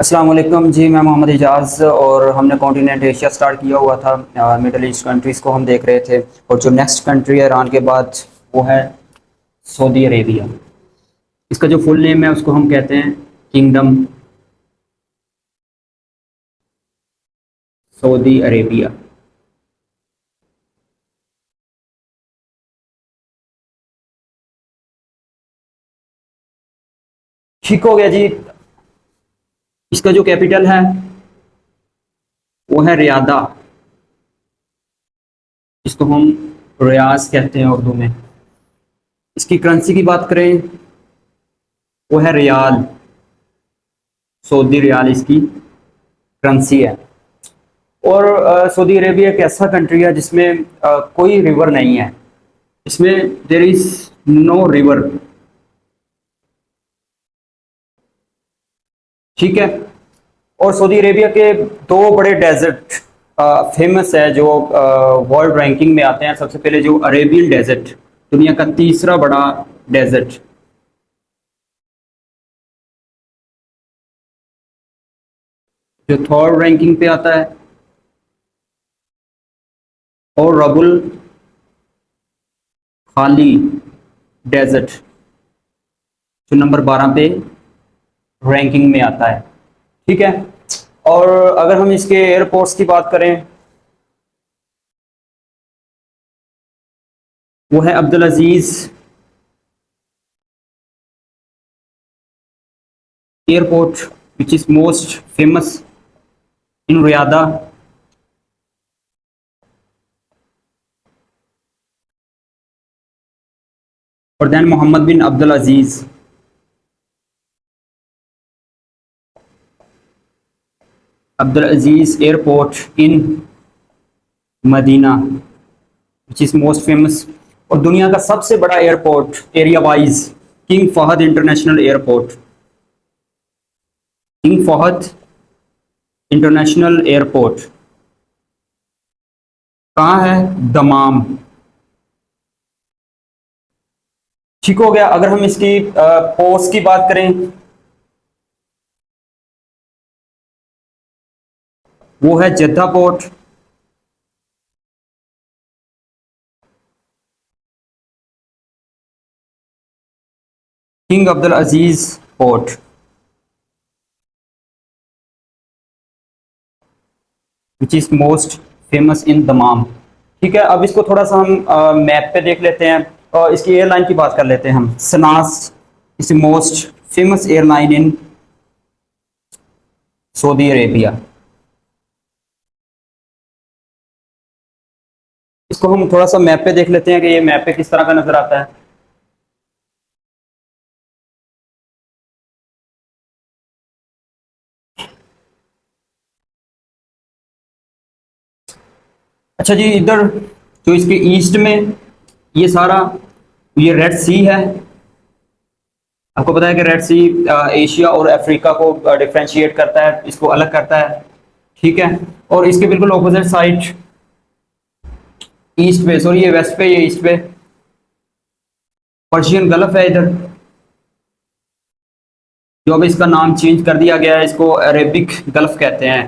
अस्सलाम वालेकुम जी। मैं मोहम्मद इजाज़ और हमने कॉन्टिनेंट एशिया स्टार्ट किया हुआ था। मिडल ईस्ट कंट्रीज़ को हम देख रहे थे और जो नेक्स्ट कंट्री है ईरान के बाद वो है सऊदी अरेबिया। इसका जो फुल नेम है उसको हम कहते हैं किंगडम सऊदी अरेबिया। ठीक हो गया जी। इसका जो कैपिटल है वो है रियादा, जिसको हम रियाज कहते हैं उर्दू में। इसकी करेंसी की बात करें वो है रियाल, सऊदी रियाल इसकी करेंसी है। और सऊदी अरेबिया एक ऐसा कंट्री है जिसमें कोई रिवर नहीं है। इसमें देर इज नो रिवर। ठीक है। और सऊदी अरेबिया के दो बड़े डेजर्ट फेमस है जो वर्ल्ड रैंकिंग में आते हैं। सबसे पहले जो अरेबियन डेजर्ट, दुनिया का तीसरा बड़ा डेजर्ट, जो थर्ड रैंकिंग पे आता है। और रबुल खाली डेजर्ट जो नंबर 12 पे रैंकिंग में आता है। ठीक है। और अगर हम इसके एयरपोर्ट्स की बात करें वो है Abdul Aziz airport which is most famous in Riyadh. और देन Mohammed bin Abdul Aziz airport in Medina which is most famous. और दुनिया का सबसे बड़ा airport area wise King Fahd International Airport, King Fahd International Airport कहाँ है? दमाम। ठीक हो गया। अगर हम इसकी पोर्ट्स की बात करें वो है Jeddah port, king Abdul Aziz port, which is most famous इन दमाम। ठीक है। अब इसको थोड़ा सा हम मैप पे देख लेते हैं और इसकी एयरलाइन की बात कर लेते हैं हम। सनास is most famous airline in Saudi Arabia. इसको हम थोड़ा सा मैप पे देख लेते हैं कि ये मैप पे किस तरह का नजर आता है। अच्छा जी, इधर जो इसके ईस्ट में ये सारा ये रेड सी है। आपको पता है कि रेड सी एशिया और अफ्रीका को डिफ्रेंशिएट करता है, इसको अलग करता है। ठीक है। और इसके बिल्कुल ऑपोजिट साइड ईस्ट पे, सॉरी ये वेस्ट पे, ये ईस्ट पे पर्शियन गल्फ है इधर, जो अब इसका नाम चेंज कर दिया गया है, इसको अरेबिक गल्फ कहते हैं।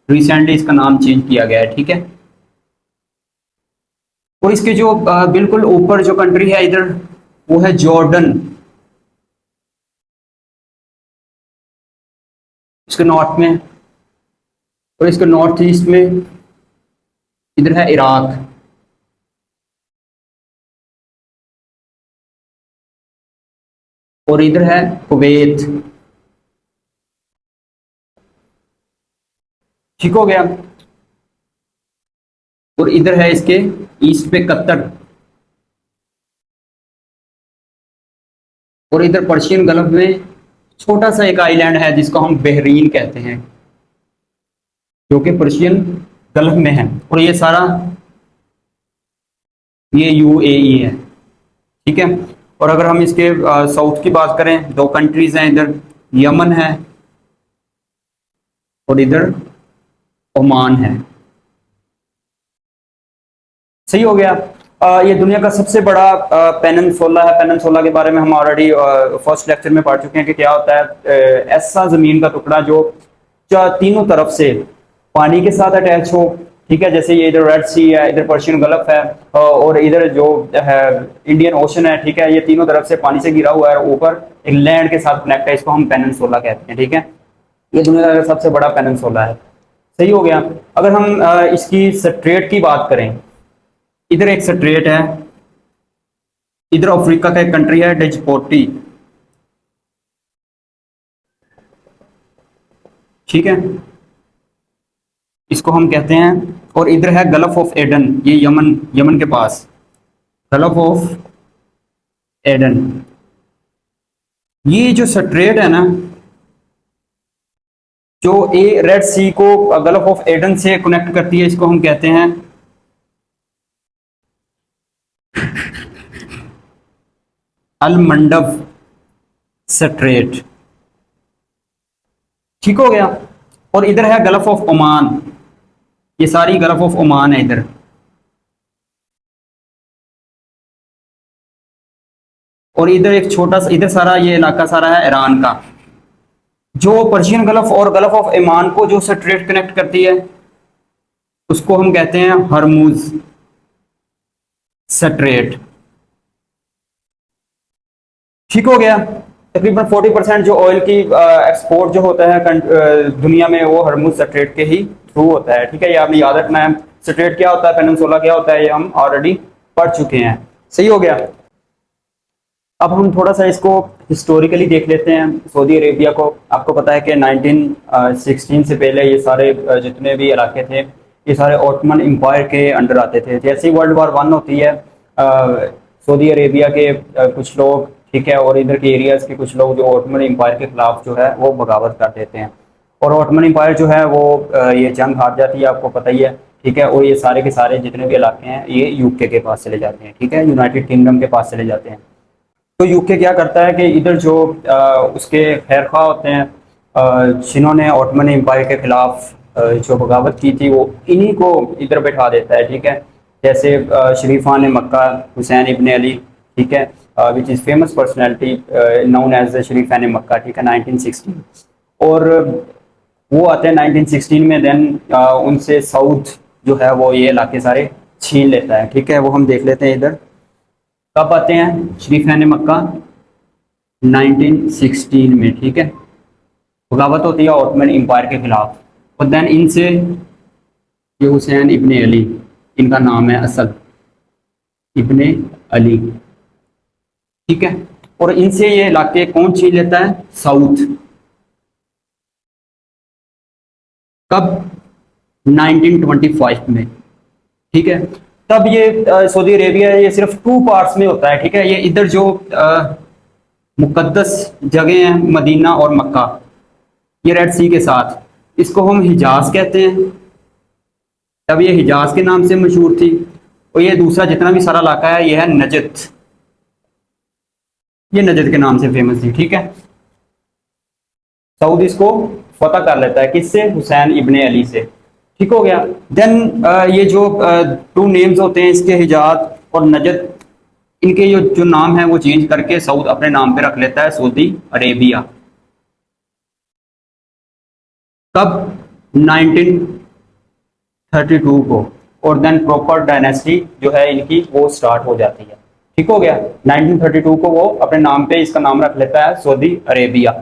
रिसेंटली इसका नाम चेंज किया गया है। ठीक है। और इसके जो बिल्कुल ऊपर जो कंट्री है इधर वो है जॉर्डन। इसके नॉर्थ में, और इसके नॉर्थ ईस्ट में इधर है इराक। और इधर है कुवैत। ठीक हो गया। और इधर है इसके ईस्ट पे कतर। और इधर पर्शियन गल्फ में छोटा सा एक आइलैंड है जिसको हम बहरीन कहते हैं, जो कि पर्शियन गल्फ में है। और ये सारा ये यूएई है। ठीक है। और अगर हम इसके साउथ की बात करें, दो कंट्रीज हैं इधर, यमन है और इधर ओमान है। सही हो गया। ये दुनिया का सबसे बड़ा पेनिनसुला है। पेनिनसुला के बारे में हम ऑलरेडी फर्स्ट लेक्चर में पढ़ चुके हैं कि क्या होता है। ऐसा जमीन का टुकड़ा जो तीनों तरफ से पानी के साथ अटैच हो, ठीक है, जैसे ये इधर रेड सी है, इधर पर्शियन गल्फ है, और इधर जो है इंडियन ओशन है, ठीक है, ये तीनों तरफ से पानी से घिरा हुआ है, ऊपर एक लैंड के साथ कनेक्ट है, इसको हम पेनिनसुला कहते हैं, ठीक है। ये दुनिया का सबसे बड़ा पेनिनसुला है। सही हो गया। अगर हम इसकी स्ट्रेट की बात करें, इधर एक स्ट्रेट है, इधर अफ्रीका का एक कंट्री है डिजपोर्टी, ठीक है, इसको हम कहते हैं। और इधर है गल्फ ऑफ एडन, ये यमन, यमन के पास गल्फ ऑफ एडन। ये जो स्ट्रेट है ना, जो ए रेड सी को गल्फ ऑफ एडन से कनेक्ट करती है, इसको हम कहते हैं अलमंडव स्ट्रेट, ठीक हो गया। और इधर है गल्फ ऑफ ओमान, ये सारी गल्फ ऑफ ओमान है इधर। और इधर एक छोटा सा, इधर सारा ये इलाका सारा है ईरान का। जो पर्शियन गल्फ और गल्फ ऑफ ओमान को जो स्ट्रेट कनेक्ट करती है, उसको हम कहते हैं हरमुज स्ट्रेट, ठीक हो गया। तकरीबन 40% जो ऑयल की एक्सपोर्ट जो होता है दुनिया में, वो हरमुज स्ट्रेट के ही थ्रू होता है, ठीक है। ये आपने याद रखना है। स्ट्रेट क्या होता है, पेनिनसुला क्या होता है, ये हम ऑलरेडी पढ़ चुके हैं। सही हो गया। अब हम थोड़ा सा इसको हिस्टोरिकली देख लेते हैं, सऊदी अरेबिया को। आपको पता है कि 1916 से पहले ये सारे जितने भी इलाके थे, ये सारे ऑटमन एम्पायर के अंडर आते थे। जैसे ही वर्ल्ड वार 1 होती है, सऊदी अरेबिया के कुछ लोग, ठीक है, और इधर के एरियाज के कुछ लोग जो ऑटमन एम्पायर के खिलाफ जो है वो बगावत कर देते हैं। और ऑटमन एम्पायर जो है वो ये जंग हार जाती है, आपको पता ही है, ठीक है। और ये सारे के सारे जितने भी इलाके हैं ये यूके के पास चले जाते हैं, ठीक है, यूनाइटेड किंगडम के पास चले जाते हैं। तो यूके क्या करता है कि इधर जो उसके खैरखा होते हैं, जिन्होंने ऑटमन एम्पायर के खिलाफ जो बगावत की थी, वो इन्हीं को इधर बैठा देता है, ठीक है। जैसे शरीफान मक्का हुसैन इब्ने अली, ठीक है, which is famous personality known as शरीफान मक्का, ठीक है, 1916। और वो आते हैं 1916 में। देन उनसे साउथ जो है वो ये इलाके सारे छीन लेता है, ठीक है। वो हम देख लेते हैं इधर कब आते हैं शरीफान मक्का, 1916 में, ठीक है। बगावत होती है ऑटमन एम्पायर के खिलाफ। और देन इनसे ये हुसैन इब्ने अली, इनका नाम है असल इब्ने अली, ठीक है। और इनसे ये इलाके कौन छीन लेता है, साउथ। कब, 1925 में, ठीक है। तब ये सऊदी अरेबिया ये सिर्फ 2 पार्ट्स में होता है, ठीक है। ये इधर जो मुकद्दस जगह हैं मदीना और मक्का, ये रेड सी के साथ, इसको हम हिजाज कहते हैं। तब ये हिजाज के नाम से मशहूर थी। और ये दूसरा जितना भी सारा इलाका है, ये है नजद, ये नजद के नाम से फेमस थी, ठीक है। सऊद इसको फतह कर लेता है, किससे, हुसैन इब्ने अली से, ठीक हो गया। देन ये जो 2 नेम्स होते हैं इसके, हिजाज और नजद, इनके जो नाम है वो चेंज करके सऊद अपने नाम पे रख लेता है, सऊदी अरेबिया। कब, 1932 को। और देन प्रॉपर डायनेस्टी जो है इनकी वो स्टार्ट हो जाती है, ठीक हो गया। 1932 को वो अपने नाम पे इसका नाम रख लेता है सऊदी अरेबिया।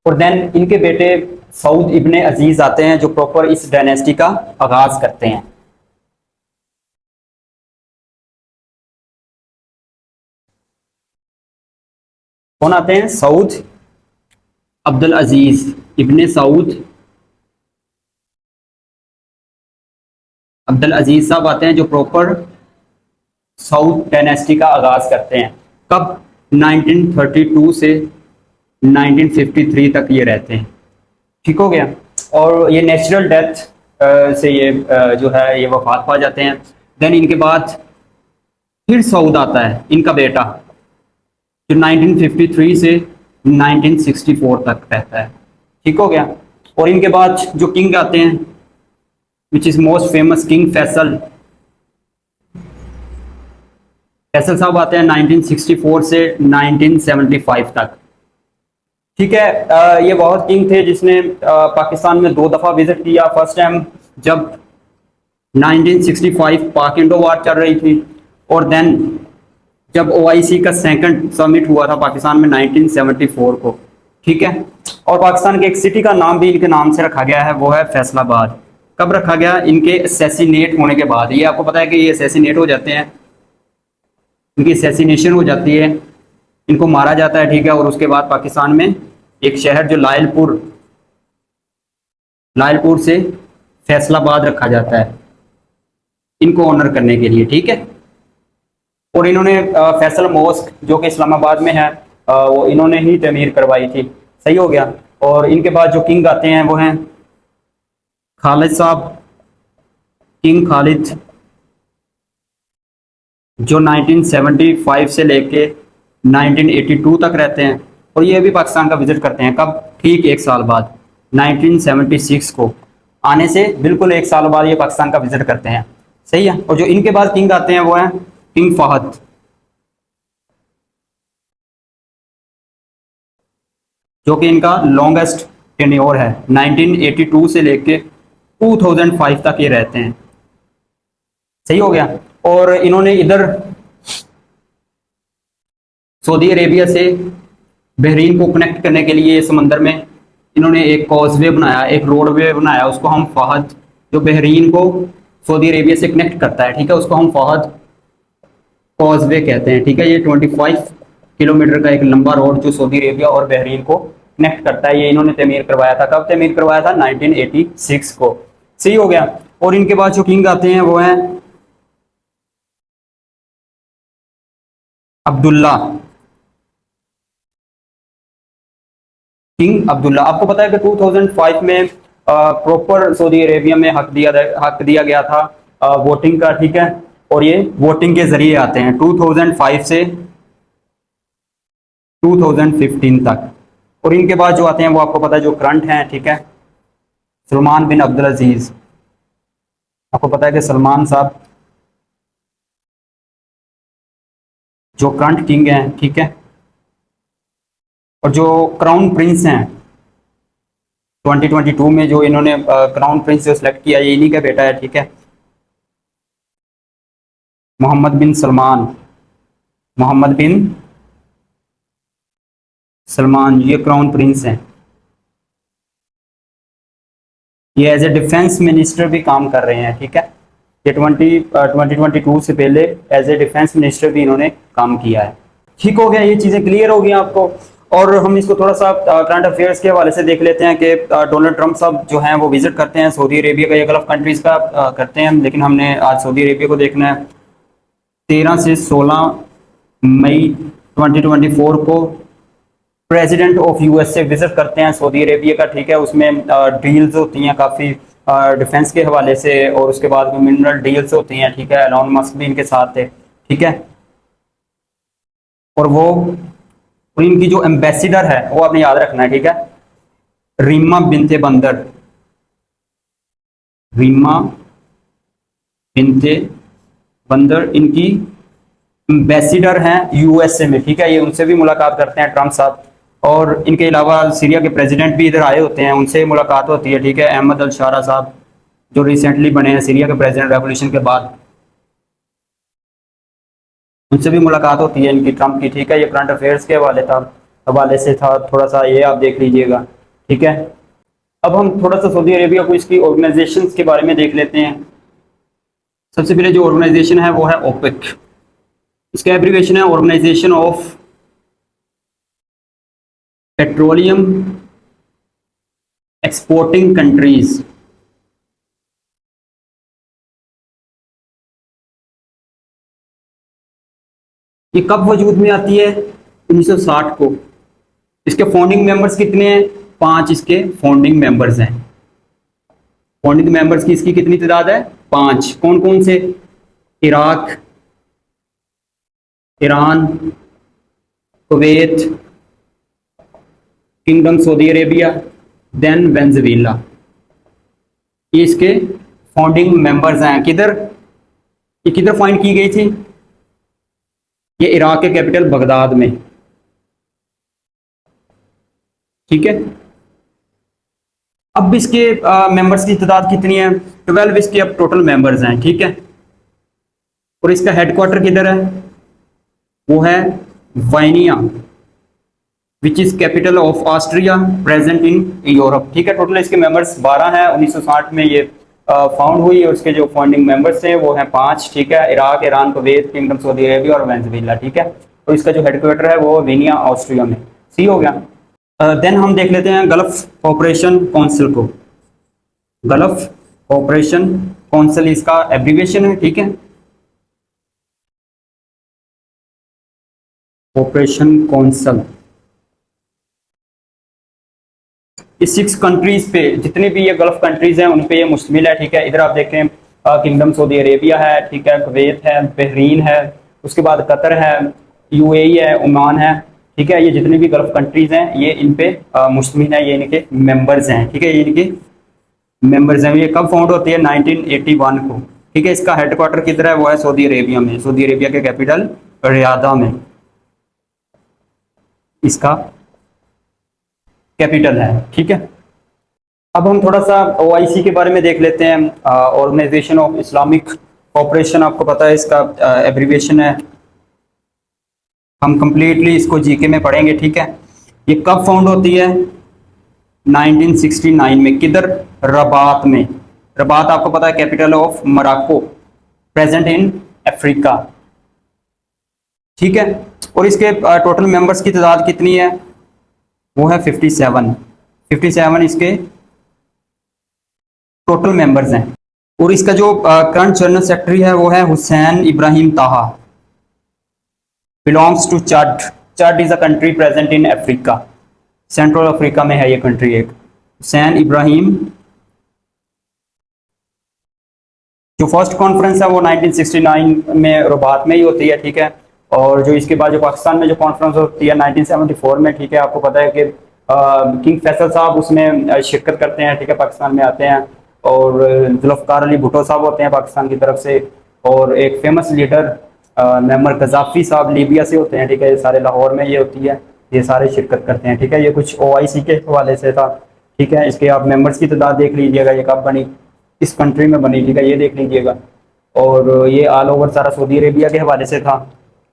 और देन इनके बेटे सऊद इब्ने अजीज आते हैं, जो प्रॉपर इस डायनेस्टी का आगाज करते हैं। कौन आते हैं, सऊद अब्दुल अजीज इब्ने सऊद अब्दुल अजीज साहब आते हैं, जो प्रॉपर सऊद डायनेस्टी का आगाज करते हैं। कब, 1932 से 1953 तक ये रहते हैं, ठीक हो गया। और ये नेचुरल डेथ से ये जो है ये वफात पा जाते हैं। देन इनके बाद फिर सऊद आता है, इनका बेटा, जो 1953 से 1964 तक रहता है, ठीक हो गया। और इनके बाद जो किंग आते हैं, विच is most famous King Faisal साहब आते हैं 1964 से 1975 तक। ठीक है। ये बहुत किंग थे जिसने पाकिस्तान में 2 दफा विजिट किया। फर्स्ट टाइम जब 1965 पाक इंडो वार चल रही थी, और देन जब ओआईसी का सेकंड समिट हुआ था पाकिस्तान में 1974 को। ठीक है। और पाकिस्तान के एक सिटी का नाम भी इनके नाम से रखा गया है, वो है फैसलाबाद। कब रखा गया? इनके असैसिनेट होने के बाद। ये आपको पता है कि ये असैसिनेट हो जाते हैं, इनकी असैसिनेशन हो जाती है, इनको मारा जाता है। ठीक है। और उसके बाद पाकिस्तान में एक शहर जो लायलपुर से फैसलाबाद रखा जाता है इनको ऑनर करने के लिए। ठीक है। और इन्होंने फैसल मॉस्क जो कि इस्लामाबाद में है, वो इन्होंने ही तमीर करवाई थी। सही हो गया। और इनके बाद जो किंग आते हैं वो हैं खालिद साहब, किंग खालिद, जो 1975 से लेके 1982 तक रहते हैं। और ये भी पाकिस्तान का विजिट करते हैं। कब? ठीक 1 साल बाद, 1976 को। आने से बिल्कुल 1 साल बाद ये पाकिस्तान का विजिट करते हैं। सही है। और जो इनके बाद किंग आते हैं वो हैं किंग फहद, जो कि इनका लॉन्गेस्ट टेन्योर है। 1982 से लेके 2005 तक ये रहते हैं। सही हो गया। और इन्होंने इधर सऊदी अरेबिया से बहरीन को कनेक्ट करने के लिए समंदर में इन्होंने एक कॉजवे बनाया, एक रोडवे बनाया। उसको हम फहद, जो बहरीन को सऊदी अरेबिया से कनेक्ट करता है, ठीक है, उसको हम फहद कॉजवे कहते हैं। ठीक है। ये 25 किलोमीटर का एक लंबा रोड जो सऊदी अरेबिया और बहरीन को कनेक्ट करता है, ये इन्होंने तमीर करवाया था। कब तमीर करवाया था? 1986 को। सही हो गया। और इनके बाद जो किंग आते हैं वो हैं अब्दुल्ला, किंग अब्दुल्ला। आपको पता है कि 2005 में प्रॉपर सऊदी अरेबिया में हक दिया गया था वोटिंग का। ठीक है। और ये वोटिंग के जरिए आते हैं 2005 से 2015 तक। और इनके बाद जो आते हैं वो आपको पता है जो करंट हैं। ठीक है। सलमान बिन अब्दुल अजीज। आपको पता है कि सलमान साहब जो करंट किंग हैं। ठीक है। और जो क्राउन प्रिंस हैं 2022 में, जो इन्होंने क्राउन प्रिंस जो सिलेक्ट किया, ये इन्हीं का बेटा है। ठीक है। मोहम्मद बिन सलमान, मोहम्मद बिन सलमान, ये क्राउन प्रिंस हैं। ये एज ए डिफेंस मिनिस्टर भी काम कर रहे हैं। ठीक है। ये 2022 से पहले एज ए डिफेंस मिनिस्टर भी इन्होंने काम किया है। ठीक हो गया। ये चीज़ें क्लियर हो गई आपको। और हम इसको थोड़ा सा करंट अफेयर्स के हवाले से देख लेते हैं कि डोनाल्ड ट्रंप साहब जो हैं वो विजिट करते हैं सऊदी अरेबिया का, या गल्फ कंट्रीज का करते हैं, लेकिन हमने आज सऊदी अरेबिया को देखना है। 13 से 16 मई 2024 को प्रेसिडेंट ऑफ यूएसए विजिट करते हैं सऊदी अरेबिया का। ठीक है। उसमें डील्स होती हैं काफ़ी डिफेंस के हवाले से, और उसके बाद में मिनरल डील्स होती हैं। ठीक है। एलॉन मस्क भी इनके साथ थे। ठीक है। और वो, और इनकी जो एम्बेसिडर है वो आपने याद रखना है। ठीक है। रीमा बिनते बंदर, रीमा बिनते बंदर इनकी एम्बेसिडर हैं यूएसए में। ठीक है। ये उनसे भी मुलाकात करते हैं ट्रंप साहब। और इनके अलावा सीरिया के प्रेसिडेंट भी इधर आए होते हैं, उनसे मुलाकात होती है। ठीक है। अहमद अल शारा साहब जो रिसेंटली बने हैं सीरिया के प्रेसिडेंट रेवोल्यूशन के बाद, उनसे भी मुलाकात होती है इनकी, ट्रंप की। ठीक है। ये करंट अफेयर्स के हवाले से था, थोड़ा सा ये आप देख लीजिएगा। ठीक है। अब हम थोड़ा सा सऊदी अरेबिया को इसकी ऑर्गेनाइजेशन के बारे में देख लेते हैं। सबसे पहले जो ऑर्गेनाइजेशन है वो है ओपेक। इसका एब्रीवेशन है organisation of petroleum exporting countries. ये कब वजूद में आती है? 1960 को। इसके फाउंडिंग मेंबर्स कितने हैं? 5 इसके फाउंडिंग मेंबर्स हैं। फाउंडिंग मेंबर्स की इसकी कितनी तादाद है? 5। कौन कौन से? Iraq, Iran, Kuwait, kingdom Saudi Arabia, then Venezuela. ये इसके फाउंडिंग मेंबर्स हैं। किधर, ये किधर फाइंड की गई थी? ये इराक के कैपिटल बगदाद में। ठीक है। अब इसके मेंबर्स की तादाद कितनी है? 12 इसके अब टोटल मेंबर्स हैं, ठीक है। और इसका हेडक्वार्टर किधर है? वो है Vienna, which is capital of Austria, present in Europe, ठीक है। टोटल इसके मेंबर्स 12 हैं। 1960 में ये फाउंड हुई और उसके जो फाउंडिंग मेंबर्स हैं वो हैं 5, ठीक है। Iraq, Iran, Kuwait, kingdom Saudi Arabia और वेनेजुएला, ठीक है। और इसका जो हेडक्वार्टर है वो विनिया, ऑस्ट्रिया में। सी हो गया। देन हम देख लेते हैं गल्फ कोऑपरेशन काउंसिल को। गल्फ कोऑपरेशन काउंसिल इसका एब्रीविएशन है, ठीक है। कोऑपरेशन काउंसिल इस 6 कंट्रीज पे, जितने भी ये गल्फ कंट्रीज हैं उन पे ये मुश्तमिल है, ठीक है। इधर आप देखें किंगडम सऊदी अरेबिया है, ठीक है, कुवैत है, बहरीन है, उसके बाद कतर है, यूएई है, ओमान है, ठीक है। ये जितने भी गल्फ कंट्रीज हैं ये इन पे मुश्तमिल है, ये इनके मेंबर्स हैं, ठीक है। ये इनके मेंबर्स हैं। ये कब फाउंड होती है? 1981 को, ठीक है। इसका हेडक्वार्टर किधर है? वो है सऊदी अरेबिया में, सऊदी अरेबिया के कैपिटल रियादा में इसका कैपिटल है, ठीक है। अब हम थोड़ा सा ओआईसी के बारे में देख लेते हैं। ऑर्गेनाइजेशन ऑफ इस्लामिक कोऑपरेशन, आपको पता है इसका एब्रीविएशन है। हम कंप्लीटली इसको जीके में पढ़ेंगे, ठीक है। ये कब फाउंड होती है? 1969 में। किधर? रबात में। रबात आपको पता है capital of Morocco, present in Africa, ठीक है। और इसके टोटल मेंबर्स की तादाद कितनी है? वो है 57 इसके टोटल मेंबर्स हैं। और इसका जो करंट जनरल सेक्रेटरी है वो है Hussein Ibrahim Taha, belongs to Chad. Chad is a country present in Africa, central Africa में है ये कंट्री एक। हुसैन इब्राहिम। जो फर्स्ट कॉन्फ्रेंस है वो 1969 में रबात में ही होती है, ठीक है। और जो इसके बाद जो पाकिस्तान में जो कॉन्फ्रेंस होती है 1974 में, ठीक है। आपको पता है कि किंग फैसल साहब उसमें शिरकत करते हैं, ठीक है, पाकिस्तान में आते हैं। और जुल्फ़िकार अली भुट्टो साहब होते हैं पाकिस्तान की तरफ से। और एक फेमस लीडर मम्मर कज़ाफ़ी साहब लीबिया से होते हैं, ठीक है। ये सारे लाहौर में ये होती है, ये सारे शिरकत करते हैं, ठीक है। ये कुछ ओआईसी के हवाले से था, ठीक है। इसके आप मेंबर्स की तादाद देख लीजिएगा, ये कब बनी, इस कंट्री में बनी, ठीक है, ये देख लीजिएगा। और ये ऑल ओवर सारा सऊदी अरेबिया के हवाले से था।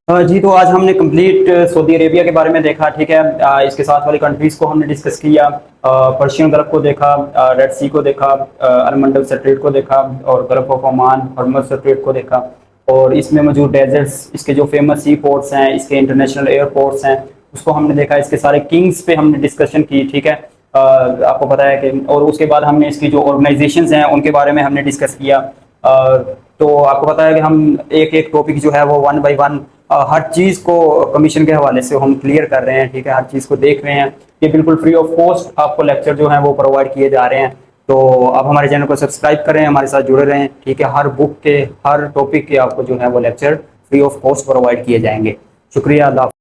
जी, तो आज हमने कंप्लीट सऊदी अरेबिया के बारे में देखा, ठीक है। इसके साथ वाली कंट्रीज को हमने डिस्कस किया। पर्शियन गल्फ को देखा, रेड सी को देखा, अलमंडल स्ट्रेट को देखा, और गल्फ ऑफ ओमान, हॉर्मज़ स्ट्रेट को देखा। और इसमें मौजूद डेजर्ट्स, इसके जो फेमस सी पोर्ट्स हैं, इसके इंटरनेशनल एयरपोर्ट्स हैं, उसको हमने देखा। इसके सारे किंग्स पे हमने डिस्कशन की, ठीक है। आपको पता है कि, और उसके बाद हमने इसकी जो ऑर्गेनाइजेशंस हैं उनके बारे में हमने डिस्कस किया। तो आपको पता है कि हम एक एक टॉपिक जो है वो 1 बाय 1 हर चीज़ को कमीशन के हवाले से हम क्लियर कर रहे हैं, ठीक है। हर चीज़ को देख रहे हैं। ये बिल्कुल फ्री ऑफ कॉस्ट आपको लेक्चर जो है वो प्रोवाइड किए जा रहे हैं। तो आप हमारे चैनल को सब्सक्राइब करें, हमारे साथ जुड़े रहें, ठीक है। हर बुक के, हर टॉपिक के आपको जो है वो lecture free of cost provide किए जाएंगे। शुक्रिया, अल्लाह।